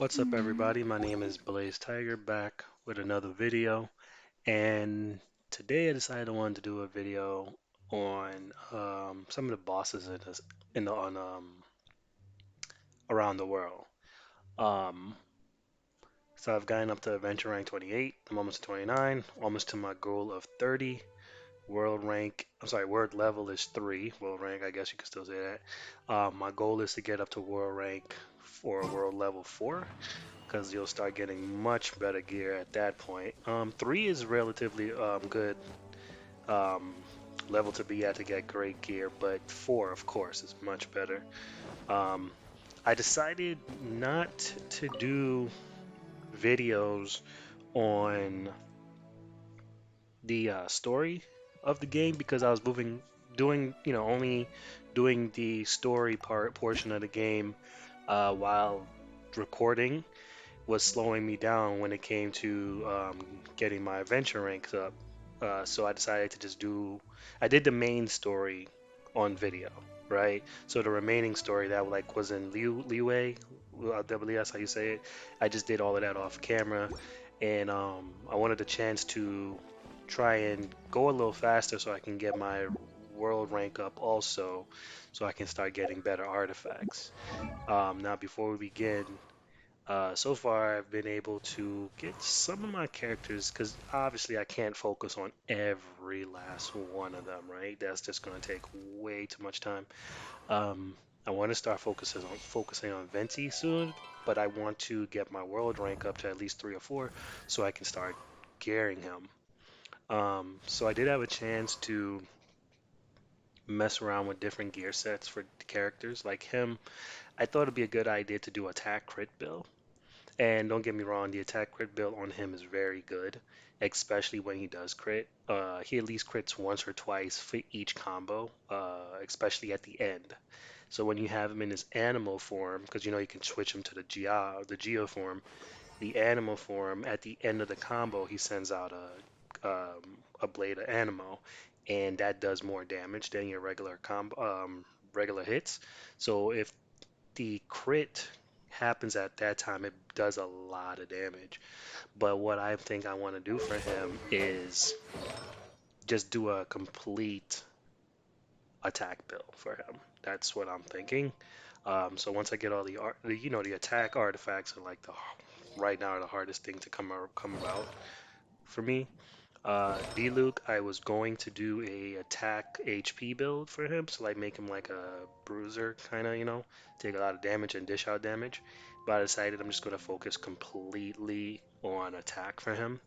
What's up, everybody? My name is Blaze Tiger, back with another video, and today I decided I wanted to do a video on some of the bosses in the on around the world. Um, so I've gotten up to adventure rank 28. I'm almost to 29, almost to my goal of 30. World rank, I'm sorry, world level is 3. World rank, I guess you could still say that. My goal is to get up to world rank for world level 4, because you'll start getting much better gear at that point. 3 is relatively good um, level to be at to get great gear, but 4, of course, is much better. Um, I decided not to do videos on the story of the game because I was doing, only doing the story portion of the game while recording was slowing me down when it came to getting my adventure ranks up. So I decided to I did the main story on video, right? So the remaining story that like was in Leeway, WS, how you say it, I just did all of that off camera, and I wanted a chance to try and go a little faster so I can get my world rank up also, so I can start getting better artifacts. Now, before we begin, so far, I've been able to get some of my characters because obviously I can't focus on every last one of them, right? That's just going to take way too much time. Um, I want to start focusing on Venti soon, but I want to get my world rank up to at least 3 or 4 so I can start gearing him. So I did have a chance to mess around with different gear sets for characters like him. I thought it'd be a good idea to do attack crit build. And don't get me wrong, the attack crit build on him is very good, especially when he does crit. He at least crits once or twice for each combo, especially at the end. So when you have him in his animal form, because you can switch him to the Geo form, the animal form at the end of the combo, he sends out a blade of animo, and that does more damage than your regular hits. So if the crit happens at that time, it does a lot of damage. But what I think I want to do for him is just do a complete attack build for him. That's what I'm thinking. So once I get all the attack artifacts are like the right now are the hardest thing to come about for me. D-Luke, I was going to do a attack HP build for him, so like make him like a bruiser kind of, take a lot of damage and dish out damage. But I decided I'm just going to focus completely on attack for him.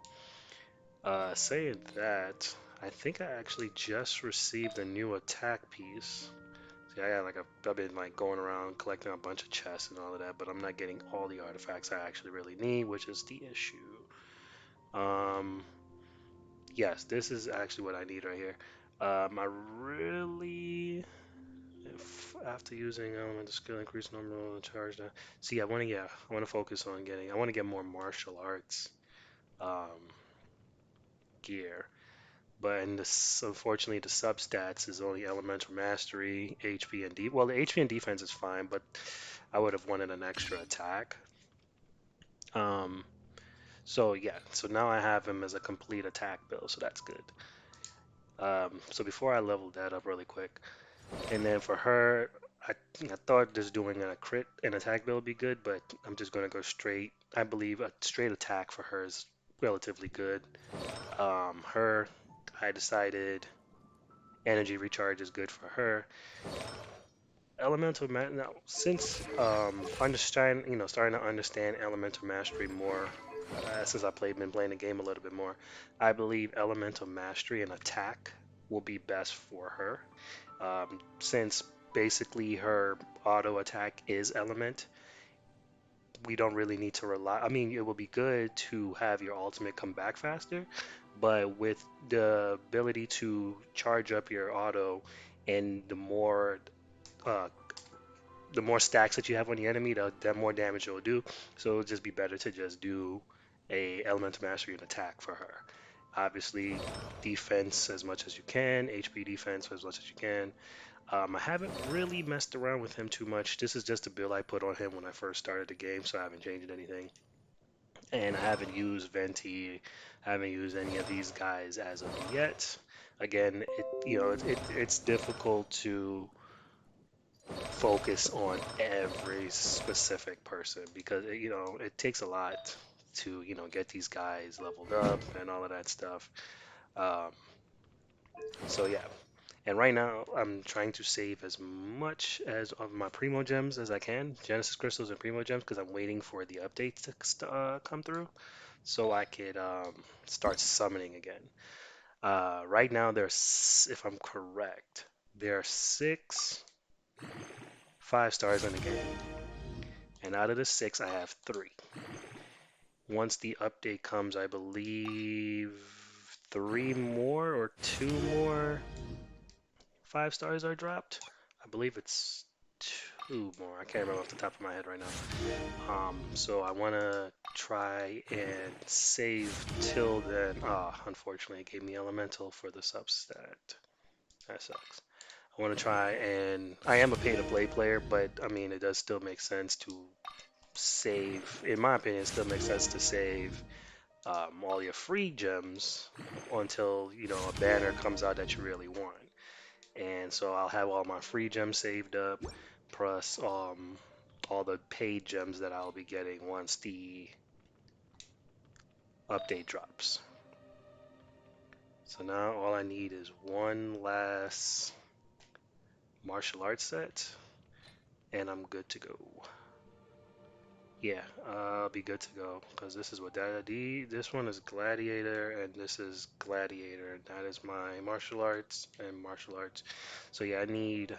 Saying that, I think I actually just received a new attack piece. See, I've been like going around collecting a bunch of chests and all of that, but I'm not getting all the artifacts I actually really need, which is the issue. Um, Yes, this is actually what I need right here. I really, if after using elemental skill, increase number of charge. See, I want to focus on I want to get more martial arts um, gear. But unfortunately, the substats is only elemental mastery, HP, and D. Well, the HP and defense is fine, but I would have wanted an extra attack. Um, so yeah, so now I have him as a complete attack build, so that's good. So before I leveled that up really quick, and then for her, I, I thought just doing a crit and attack build would be good, but I'm just going to go straight. I believe a straight attack for her is relatively good. Her, I decided energy recharge is good for her. Elemental now since understand starting to understand elemental mastery more since been playing the game a little bit more, I believe elemental mastery and attack will be best for her. Since basically her auto attack is element, we don't really need to rely. I mean, it would be good to have your ultimate come back faster, but with the ability to charge up your auto and uh, the more stacks that you have on the enemy, the more damage it will do. So it'll just be better to just do a elemental mastery and attack for her. Obviously, defense as much as you can, HP defense as much as you can. I haven't really messed around with him too much. This is just a build I put on him when I first started the game, so I haven't changed anything. And I haven't used Venti, haven't used any of these guys as of yet. Again, it's difficult to focus on every specific person because it takes a lot to get these guys leveled up and all of that stuff. Um, so yeah, and right now I'm trying to save as much as of my Primo gems as I can, Genesis crystals and Primo gems, because I'm waiting for the updates to come through so I could start summoning again. Right now there's, if I'm correct, there are 6 5 stars in the game, and out of the 6 I have 3. Once the update comes, I believe 3 more or 2 more 5 stars are dropped. I believe it's 2 more. I can't remember off the top of my head right now. So I want to try and save till then. Ah, unfortunately, it gave me elemental for the substat. That sucks. I want to try and I am a pay-to-play player, but I mean it does still make sense to save. In my opinion, it still makes sense to save all your free gems until a banner comes out that you really want. And so I'll have all my free gems saved up, plus all the paid gems that I'll be getting once the update drops. So now all I need is one last martial arts set, and I'm good to go. Yeah, I'll be good to go because this is what this one is gladiator and this is gladiator, and that is my martial arts and martial arts. So yeah, I need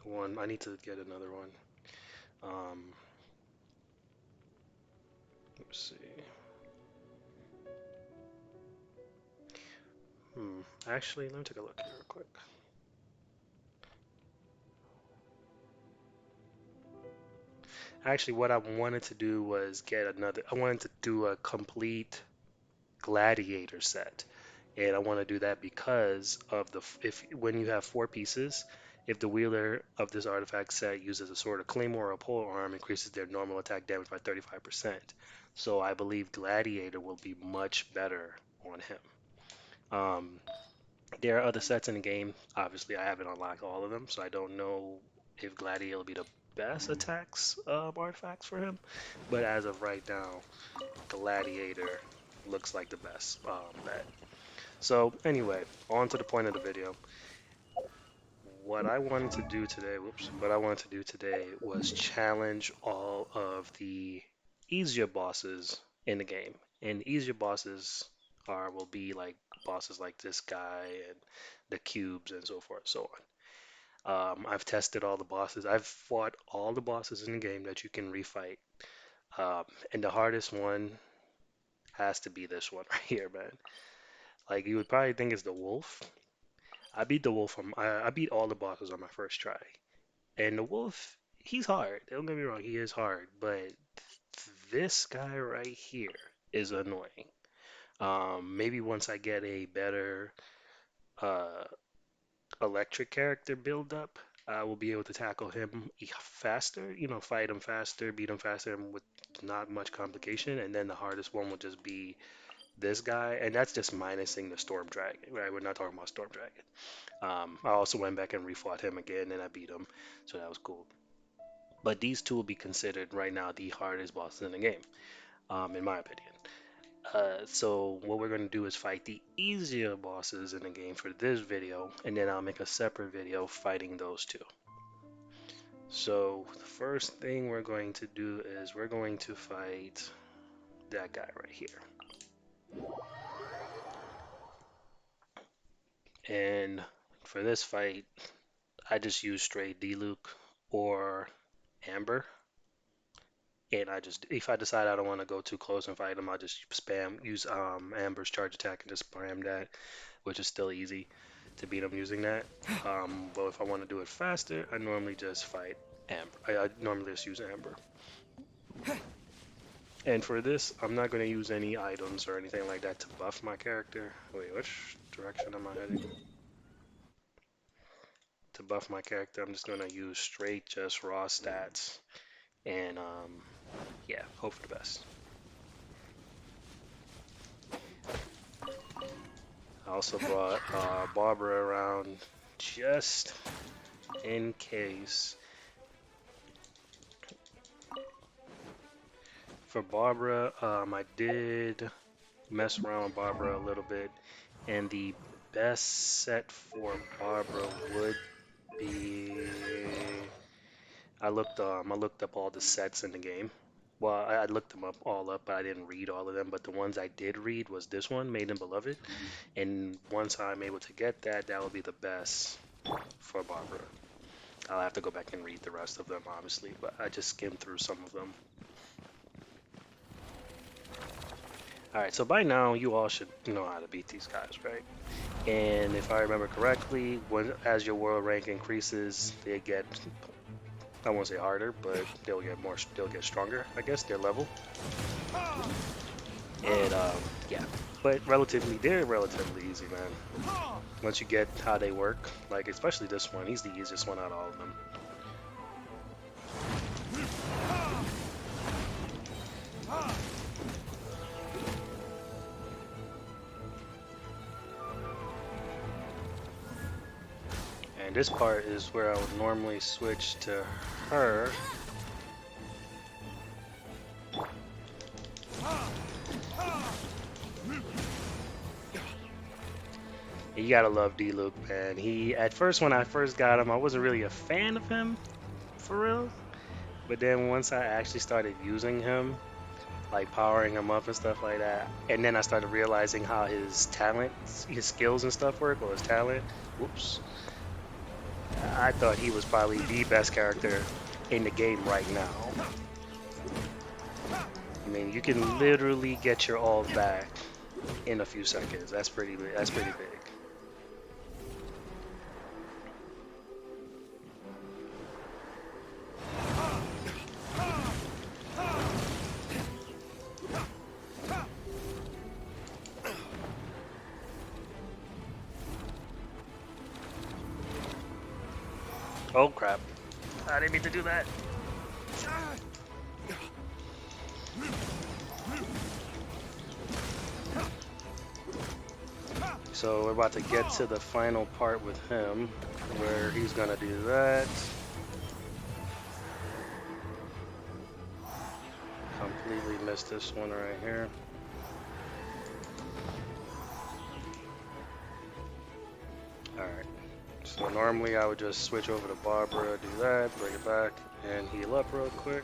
one. I need to get another one. Um, let's see. Actually, let me take a look here real quick. Actually, what I wanted to do was get another. I wanted to do a complete gladiator set, and I want to do that because of if when you have 4 pieces, if the wielder of this artifact set uses a sword, a claymore, or a pole arm, increases their normal attack damage by 35%. So I believe gladiator will be much better on him. Um, there are other sets in the game. Obviously, I haven't unlocked all of them, so I don't know if gladiator will be the best attacks artifacts for him. But as of right now, gladiator looks like the best bet. So anyway, on to the point of the video. What I wanted to do today, what I wanted to do today was challenge all of the easier bosses in the game. And easier bosses will be like bosses like this guy and the cubes and so forth, so on. I've tested all the bosses. I've fought all the bosses in the game that you can refight. And the hardest one has to be this one right here, man. Like you would probably think it's the wolf. I beat the wolf I beat all the bosses on my first try. And the wolf, he's hard. Don't get me wrong, he is hard, but this guy right here is annoying. Maybe once I get a better uh, electric character build up, I will be able to tackle him faster, fight him faster, beat him faster, and with not much complication. And then the hardest one will just be this guy, and that's just minusing the Storm Dragon, right? We're not talking about Storm Dragon. I also went back and refought him again, and I beat him, so that was cool. But these two will be considered right now the hardest bosses in the game, in my opinion. So what we're going to do is fight the easier bosses in the game for this video, and then I'll make a separate video fighting those two. So the first thing we're going to do is we're going to fight that guy right here. And for this fight, I just use straight D-Luke or Amber. And if I decide I don't want to go too close and fight him, I'll just use Amber's charge attack and just spam that, which is still easy to beat him using that. But if I want to do it faster, I normally just fight Amber. I normally just use Amber. And for this, I'm not going to use any items or anything like that to buff my character. Wait, which direction am I heading? To buff my character, I'm just going to use straight, just raw stats. And yeah, hope for the best. I also brought Barbara around just in case. For Barbara, I did mess around with Barbara a little bit, and the best set for Barbara would be. I looked up all the sets in the game. Well, I looked them up all up, but I didn't read all of them. But the ones I did read was this one, Made and Beloved. And once I'm able to get that, that will be the best for Barbara. I'll have to go back and read the rest of them, obviously, but I just skimmed through some of them. Alright, so by now you all should know how to beat these guys, right? And if I remember correctly, as your world rank increases, they get, I won't say harder, but they'll get stronger, I guess, their level. And yeah, but they're relatively easy, man. Once you get how they work, like especially this one, he's the easiest one out of all of them. And this part is where I would normally switch to her. You gotta love D-Luke, man. At first, when I first got him, I wasn't really a fan of him, for real. But then once I actually started using him, like powering him up and stuff like that, and then I started realizing how his skills and stuff work, or his talent, whoops. I thought he was probably the best character in the game right now. I mean, you can literally get your ult back in a few seconds. That's pretty big. That's pretty big. Oh crap. I didn't mean to do that. So we're about to get to the final part with him, where he's gonna do that. Completely missed this one right here. Alright. So normally I would just switch over to Barbara, do that, bring it back, and heal up real quick.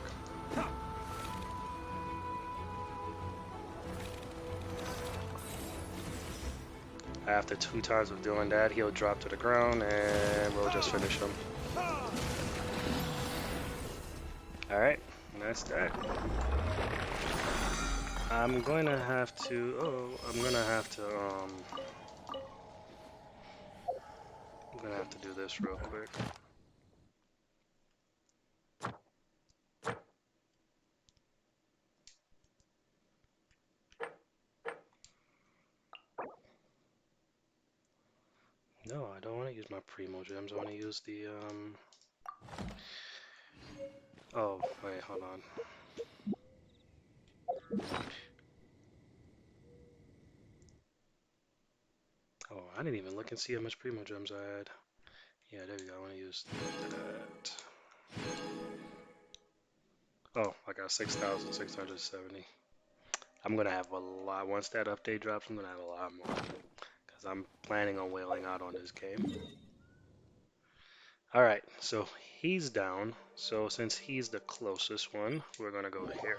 After 2 times of doing that, he'll drop to the ground and we'll just finish him. Alright, that's that. I'm gonna have to do this real quick. No, I don't want to use my Primo Gems. I want to use the, Oh, wait, hold on. Oh, I didn't even look and see how much Primo Gems I had. Yeah, there we go. I want to use that. Oh, I got 6,670. I'm going to have a lot. Once that update drops, I'm going to have a lot more. Because I'm planning on wailing out on this game. Alright, so he's down. So since he's the closest one, we're going to go here.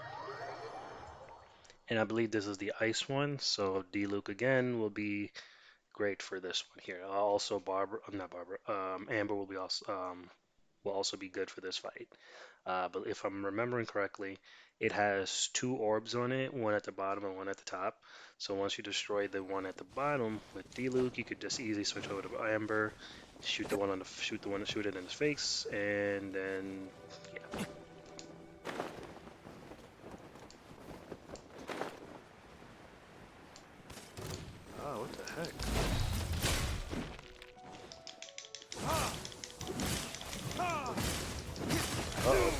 And I believe this is the ice one. So D-Luke again will be great for this one here. Also, Amber will also be good for this fight. But if I'm remembering correctly, it has 2 orbs on it, one at the bottom and one at the top. So once you destroy the one at the bottom with D-Luke, you could just easily switch over to Amber, shoot it in his face, and then yeah. Uh-oh.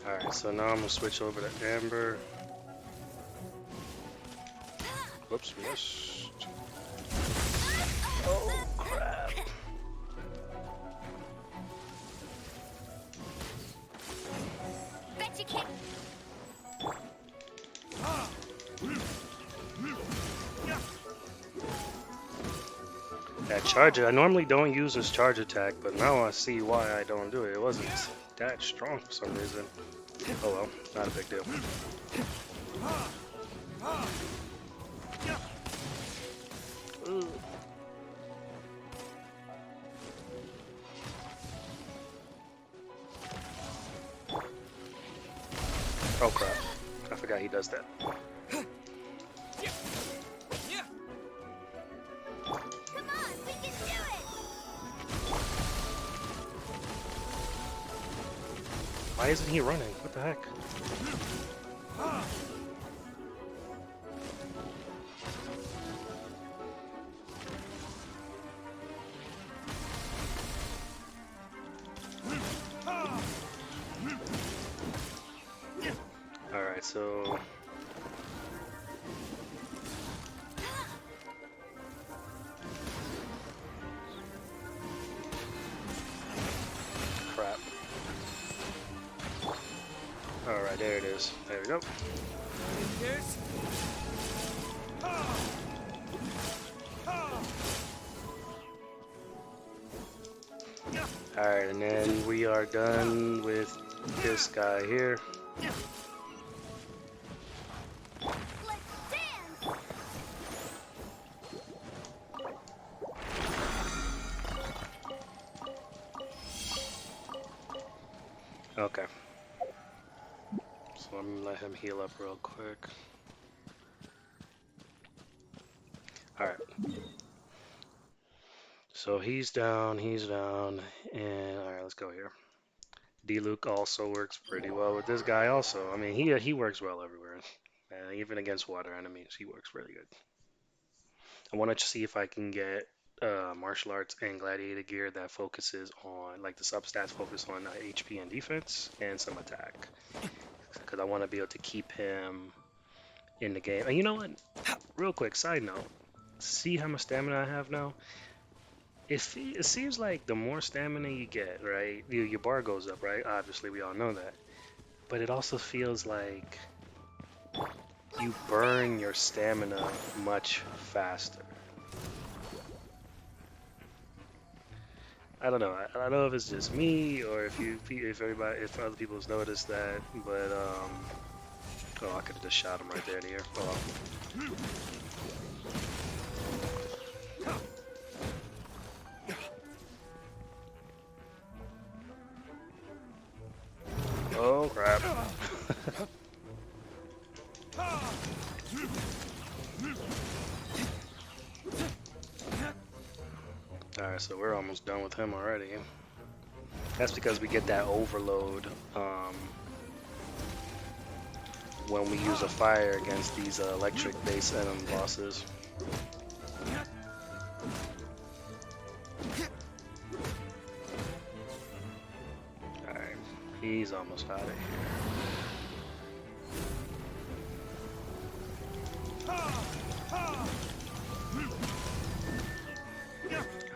Alright, so now I'm gonna switch over to Amber. Whoops, missed. Oh, crap. Bet you can't. That charger, I normally don't use this charge attack, but now I see why I don't do it. It wasn't that strong for some reason. Oh well, not a big deal. Ooh. Oh crap, I forgot he does that. Come on, we can do it. Why isn't he running? What the heck? Alright, so... Crap. Alright, there it is. There we go. Alright, and then we are done with this guy here. Let's dance. Okay. So I'm gonna let him heal up real quick. Alright. So he's down, and alright, let's go here. D-Luke also works pretty well with this guy also. I mean, he works well everywhere. Even against water enemies, he works really good. I want to see if I can get martial arts and gladiator gear that focuses on, like the substats focus on HP and defense and some attack. Because I want to be able to keep him in the game. And you know what? Real quick, side note. See how much stamina I have now? It seems like the more stamina you get, right, your bar goes up, right? Obviously, we all know that. But it also feels like you burn your stamina much faster. I don't know. I don't know if it's just me or if other people's noticed that. But oh, I could have just shot him right there in the air. Oh, oh crap. Alright, so we're almost done with him already. That's because we get that overload when we use a fire against these electric base enemy bosses. Alright, he's almost out of here.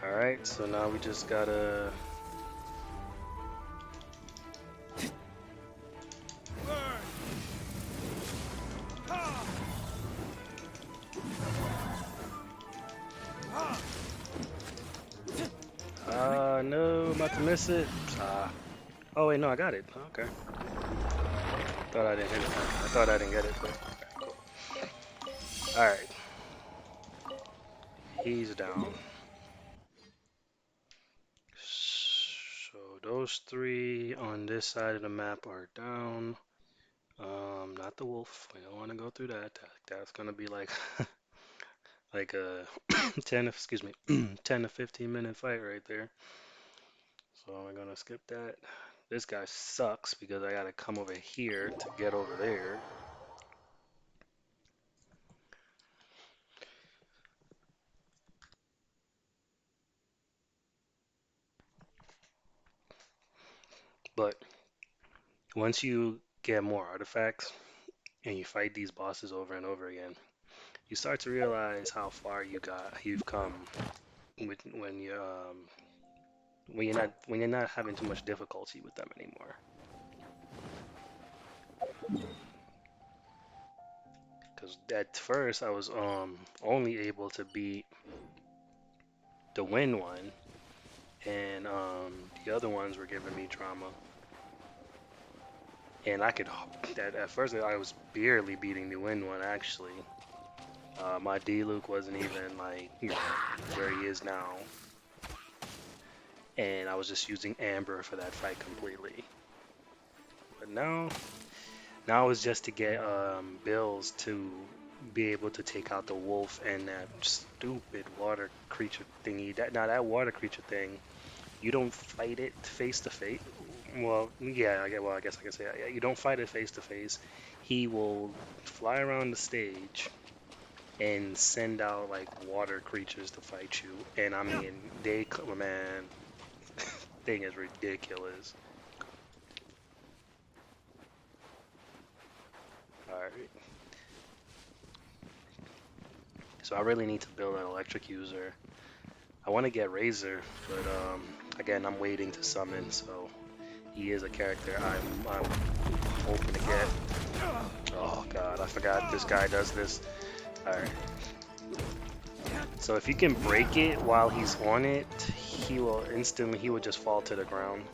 Alright, so now we just gotta... no, I'm about to miss it. Oh wait, no, I got it. Okay. Thought I didn't hit it. I thought I didn't get it, but okay, cool. Alright. He's down. So those three on this side of the map are down. Not the wolf. We don't want to go through that. That's gonna be like like a 10, excuse me, 10 to 15-minute fight right there. So I'm gonna skip that. This guy sucks because I gotta come over here to get over there. But once you get more artifacts and you fight these bosses over and over again, you start to realize how far you've come with, when you're not having too much difficulty with them anymore. Because at first I was only able to beat the wind one, and the other ones were giving me drama. And I could at first I was barely beating the wind one actually. My D Luke wasn't even like where he is now, and I was just using Amber for that fight completely. But now it's just to get Bills to be able to take out the wolf and that stupid water creature thingy. That water creature thing, you don't fight it face to face. Well, yeah, I guess I can say that. Yeah, you don't fight it face to face. He will fly around the stage and send out like water creatures to fight you. And I mean, man, thing is ridiculous. All right. So I really need to build an electric user. I want to get Razor, but again, I'm waiting to summon, so he is a character I'm hoping to get. Oh god, I forgot this guy does this. Alright. So if you can break it while he's on it, he will just fall to the ground.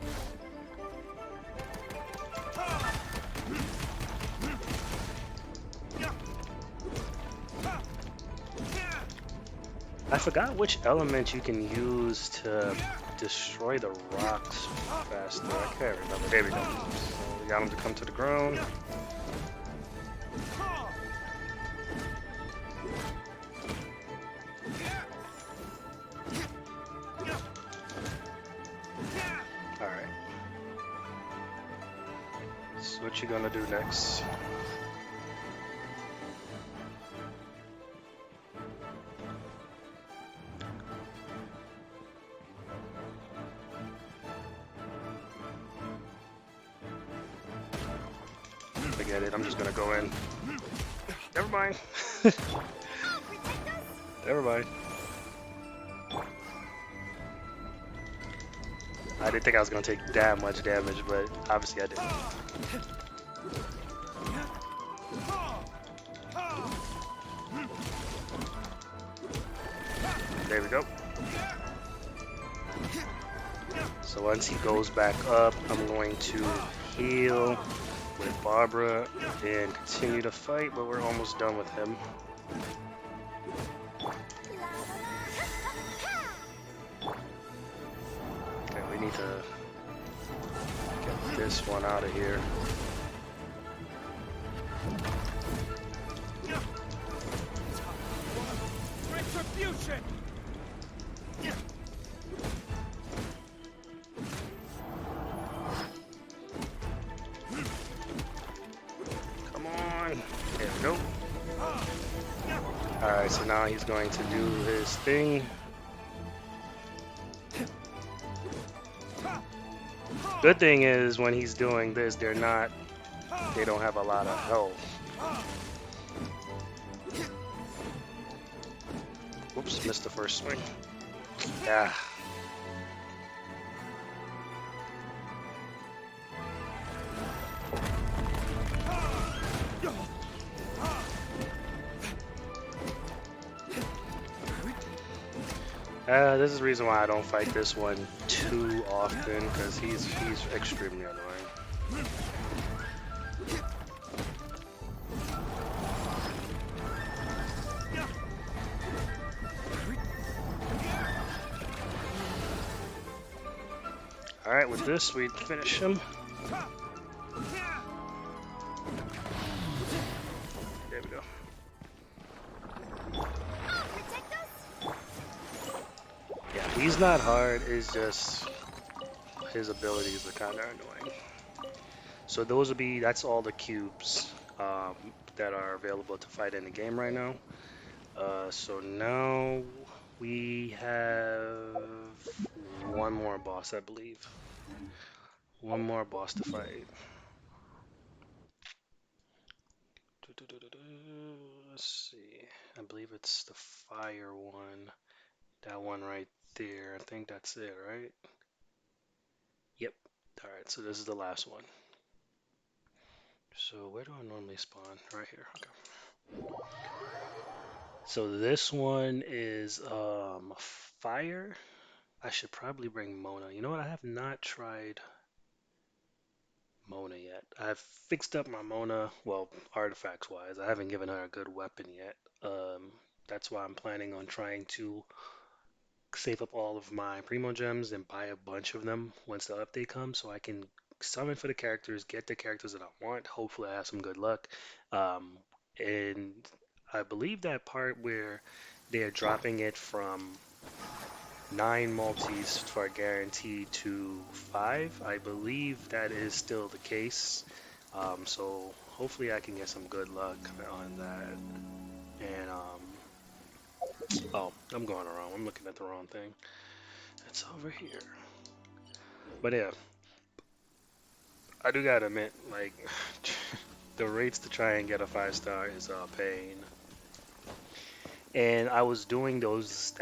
I forgot which element you can use to destroy the rocks faster. I can't remember. There we go. So we got him to come to the ground. Alright. So what you gonna do next? Forget it, I'm just gonna go in. Never mind. Never mind. I didn't think I was gonna take that much damage, but obviously I did. There we go. So once he goes back up, I'm going to heal with Barbara and continue to fight, but we're almost done with him. Okay, we need to get this one out of here. Retribution! Come on. There we go. Alright, so now he's going to do his thing. Good thing is when he's doing this, they don't have a lot of health. Oops, missed the first swing. Yeah. This is the reason why I don't fight this one too often, because he's extremely annoying. Alright, with this we finish him. There we go. He's not hard, it's just his abilities are kind of annoying. So those will be, that's all the cubes that are available to fight in the game right now. So now we have one more boss, I believe. One more boss to fight. Let's see. I believe it's the fire one. That one right there. I think that's it, right? Yep. Alright, so this is the last one. So where do I normally spawn? Right here. Okay. So this one is fire. I should probably bring Mona. You know what? I have not tried Mona yet. I've fixed up my Mona, well, artifacts wise. I haven't given her a good weapon yet. That's why I'm planning on trying to save up all of my Primo gems and buy a bunch of them once the update comes so I can summon for the characters, get the characters that I want. Hopefully, I have some good luck. Um, and I believe that part where they're dropping it from 9 multis for a guarantee to 5, I believe that is still the case. So hopefully I can get some good luck on that. And oh, I'm going around. I'm looking at the wrong thing. It's over here. But yeah, I do gotta admit, like, the rates to try and get a 5 star is a pain. And I was doing those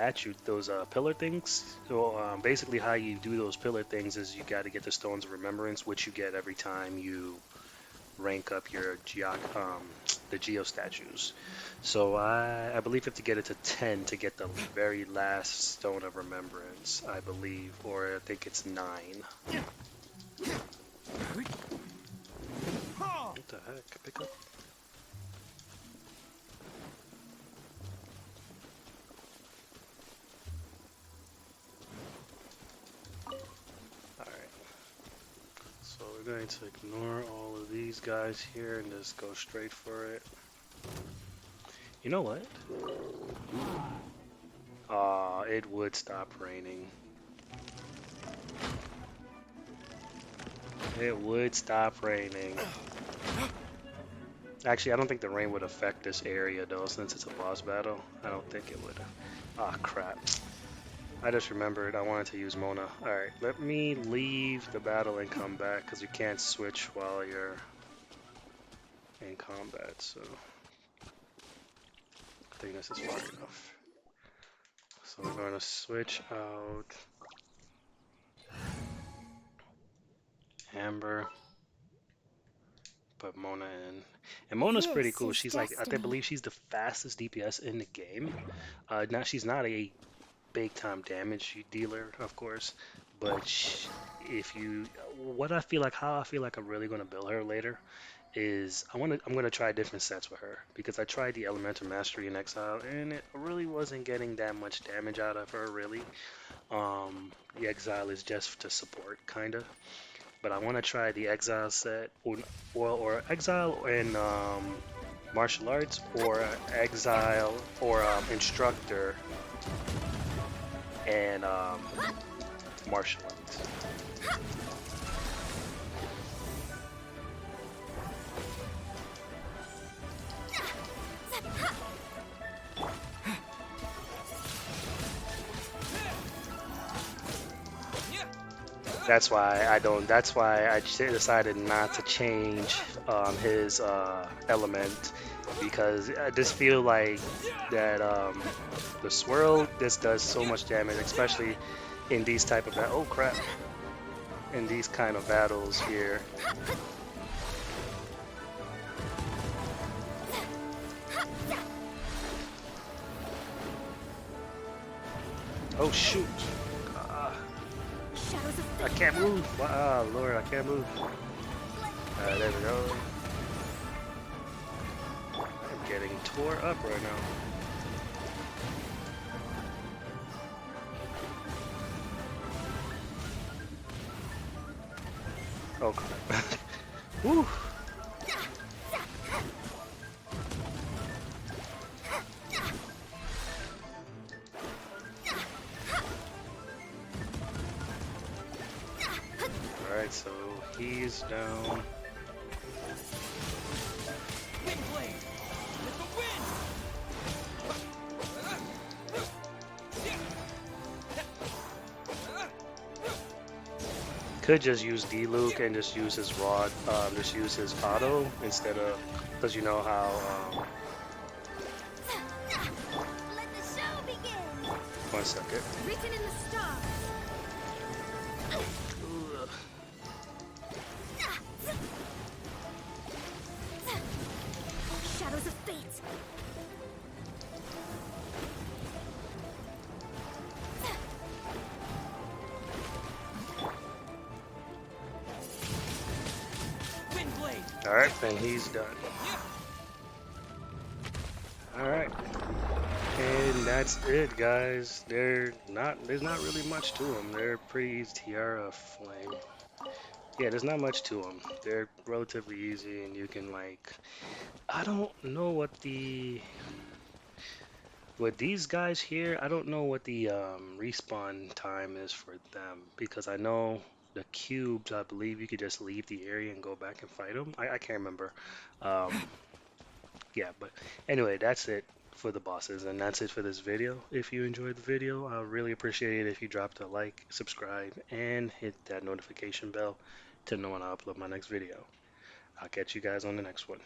those pillar things. So basically, how you do those pillar things is you got to get the stones of remembrance, which you get every time you rank up your the geo statues. So I believe you have to get it to 10 to get the very last stone of remembrance, I believe, or I think it's 9. What the heck? Pick up. Alright. So we're going to ignore all of these guys here and just go straight for it. You know what? It would stop raining. It would stop raining. Actually, I don't think the rain would affect this area though, since it's a boss battle. I don't think it would. Ah, crap. I just remembered I wanted to use Mona. Alright, let me leave the battle and come back, because you can't switch while you're in combat, so I think this is far enough. So we're going to switch out Amber, put Mona in. And Mona's pretty This cool. is She's like, I destiny. believe she's the fastest DPS in the game. Now she's not a big time damage dealer, of course, but if you, what I feel like, how I feel like I'm really going to build her later is I'm gonna try different sets with her because I tried the Elemental Mastery in Exile and it really wasn't getting that much damage out of her really. The Exile is just to support kinda, but I want to try the Exile set or Exile and martial arts or Exile or Instructor and martial arts. That's why I don't. That's why I decided not to change his element because I just feel like that the swirl just does so much damage, especially in these type of oh crap, in these kind of battles here. Oh shoot! I can't move. Ah, Lord, I can't move. There we go. I'm getting tore up right now. Oh crap. Woo! Alright, so he's down. Windblade! With the wind! Could just use D-Luke and just use his rod, just use his Kado instead of, because you know how, Let the show begin. one second. Written in the stars. Shadows of fate. Windblade! Alright, then he's done. Alright. And that's it, guys. There's not really much to them. They're pretty easy. Tiara Flame. Yeah, there's not much to them. They're relatively easy, and you can like, I don't know what the with these guys here. I don't know what the respawn time is for them because I know the cubes. I believe you could just leave the area and go back and fight them. I can't remember. Um, yeah, but anyway, that's it for the bosses, and that's it for this video. If you enjoyed the video, I really appreciate it if you dropped a like, subscribe, and hit that notification bell to know when I upload my next video. I'll catch you guys on the next one.